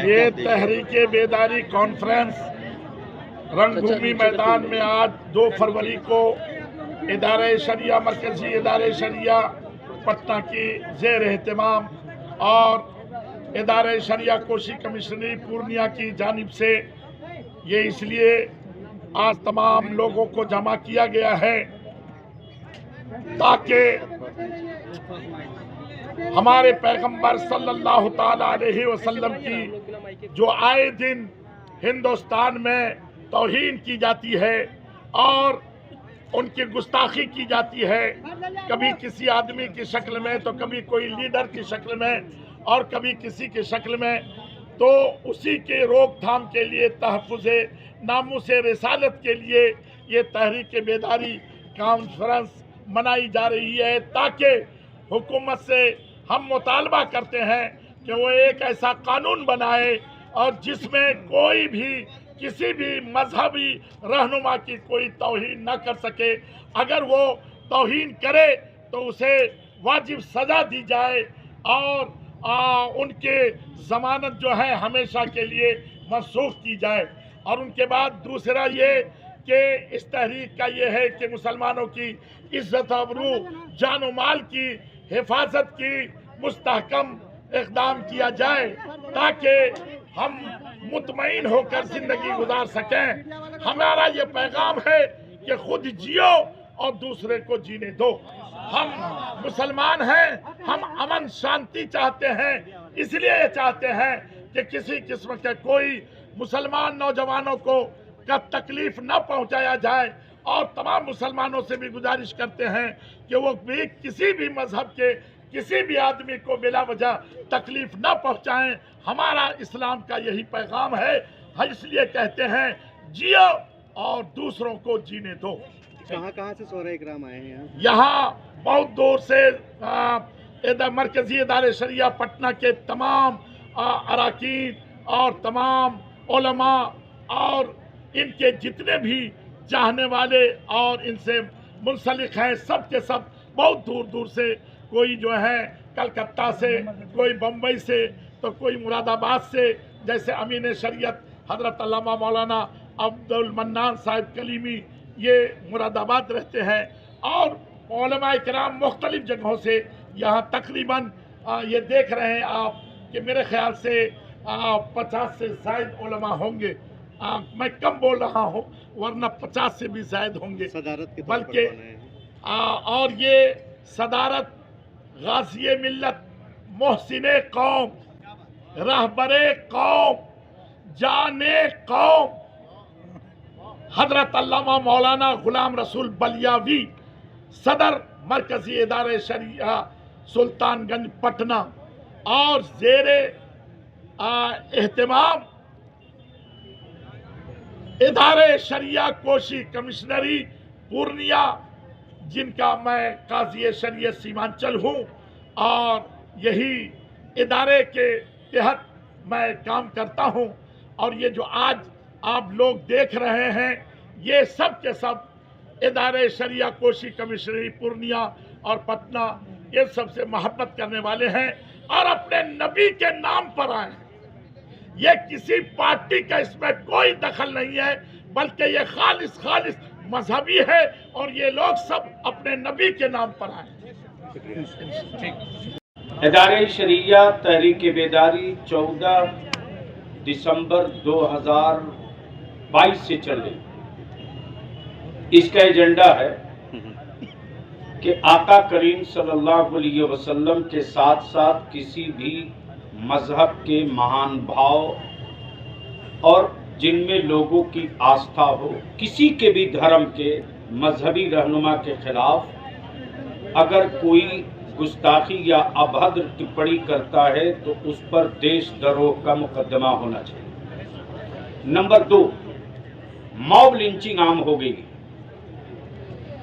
یہ تحریک بیداری کانفرنس رنگ بھومی میدان میں آج 2 فروری کو ادارہ شریعہ مرکزی ادارہ شریعہ پٹنہ کی زیر اہتمام اور ادارہ شریعہ کوشی کمشنری پورنیہ کی جانب سے یہ اس لیے آج تمام لوگوں کو جمع کیا گیا ہے تاکہ ہمارے پیغمبر صلی اللہ تعالی علیہ وسلم کی جو آئے دن ہندوستان میں توہین کی جاتی ہے اور ان کی گستاخی کی جاتی ہے، کبھی کسی آدمی کی شکل میں تو کبھی کوئی لیڈر کی شکل میں اور کبھی کسی کی شکل میں، تو اسی کے روک تھام کے لیے تحفظ ناموس رسالت کے لیے یہ تحریک بیداری کانفرنس منائی جا رہی ہے، تاکہ حکومت سے ہم مطالبہ کرتے ہیں کہ وہ ایک ایسا قانون بنائے اور جس میں کوئی بھی کسی بھی مذہبی رہنما کی کوئی توہین نہ کر سکے، اگر وہ توہین کرے تو اسے واجب سزا دی جائے اور ان کے ضمانت جو ہے ہمیشہ کے لیے منسوخ کی جائے۔ اور ان کے بعد دوسرا یہ کہ اس تحریک کا یہ ہے کہ مسلمانوں کی عزت آبرو جان و مال کی حفاظت کی مستحکم اقدام کیا جائے تاکہ ہم مطمئن ہو کر زندگی گزار سکیں۔ ہمارا یہ پیغام ہے کہ خود جیو اور دوسرے کو جینے دو۔ ہم مسلمان ہیں، ہم امن شانتی چاہتے ہیں، اس لیے چاہتے ہیں کہ کسی قسم کے کوئی مسلمان نوجوانوں کو تکلیف نہ پہنچایا جائے، اور تمام مسلمانوں سے بھی گزارش کرتے ہیں کہ وہ بھی کسی بھی مذہب کے کسی بھی آدمی کو بلا وجہ تکلیف نہ پہنچائیں۔ ہمارا اسلام کا یہی پیغام ہے، ہم اس لیے کہتے ہیں جیو اور دوسروں کو جینے دو۔ کہاں سے شہدائے کرام آئے ہیں؟ یہاں بہت دور سے مرکزی ادارہ شریعہ پٹنہ کے تمام اراکین اور تمام علماء اور ان کے جتنے بھی چاہنے والے اور ان سے منسلک ہیں، سب کے سب بہت دور دور سے، کوئی جو ہے کلکتہ سے، کوئی بمبئی سے، تو کوئی مراد آباد سے، جیسے امین شریعت حضرت علامہ مولانا عبد المنان صاحب کلیمی یہ مراد آباد رہتے ہیں، اور علماء کرام مختلف جگہوں سے یہاں تقریباً یہ دیکھ رہے ہیں آپ کہ میرے خیال سے 50 سے زائد علماء ہوں گے، میں کم بول رہا ہوں ورنہ 50 سے بھی زائد ہوں گے، بلکہ اور یہ صدارت غازی ملت، محسن قوم، رہبر قوم، جان قوم حضرت علامہ مولانا غلام رسول بلیاوی، صدر مرکزی ادارہ شریعہ سلطان گنج پٹنہ، اور زیر اہتمام ادارہ شریعہ کوشی کمشنری پورنیہ، جن کا میں قاضی شریعت سیمانچل ہوں، اور یہی ادارے کے تحت میں کام کرتا ہوں، اور یہ جو آج آپ لوگ دیکھ رہے ہیں یہ سب کے سب ادارہ شریعہ کوشی کمشنری پورنیہ اور پٹنہ یہ سب سے محبت کرنے والے ہیں اور اپنے نبی کے نام پر آئے ہیں۔ یہ کسی پارٹی کا اس میں کوئی دخل نہیں ہے، بلکہ یہ خالص مذہبی ہے، اور یہ لوگ سب اپنے نبی کے نام پر آئے ہیں۔ ادارہ شریعہ تحریک بیداری 14 دسمبر 2022 سے چل رہی۔ اس کا ایجنڈا ہے کہ آقا کریم صلی اللہ علیہ وسلم کے ساتھ ساتھ کسی بھی مذہب کے مہان بھاؤ اور جن میں لوگوں کی آستھا ہو، کسی کے بھی دھرم کے مذہبی رہنما کے خلاف اگر کوئی گستاخی یا ابھدر ٹپڑی کرتا ہے تو اس پر دیش دروہ کا مقدمہ ہونا چاہیے۔ نمبر 2، موب لنچنگ عام ہو گئی،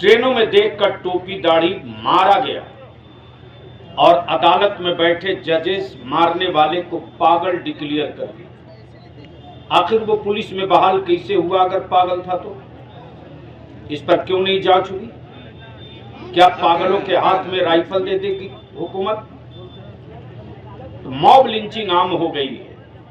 ٹرینوں میں دیکھ کر ٹوپی داڑھی مارا گیا، اور عدالت میں بیٹھے ججز مارنے والے کو پاگل ڈکلیئر کر دیا۔ آخر وہ پولیس میں بحال کیسے ہوا اگر پاگل تھا تو؟ اس پر کیوں نہیں جانچ ہوئی؟ کیا پاگلوں کے ہاتھ میں رائفل دے دے گی حکومت؟ تو موب لنچنگ عام ہو گئی ہے۔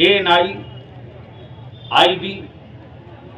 ANI, IB,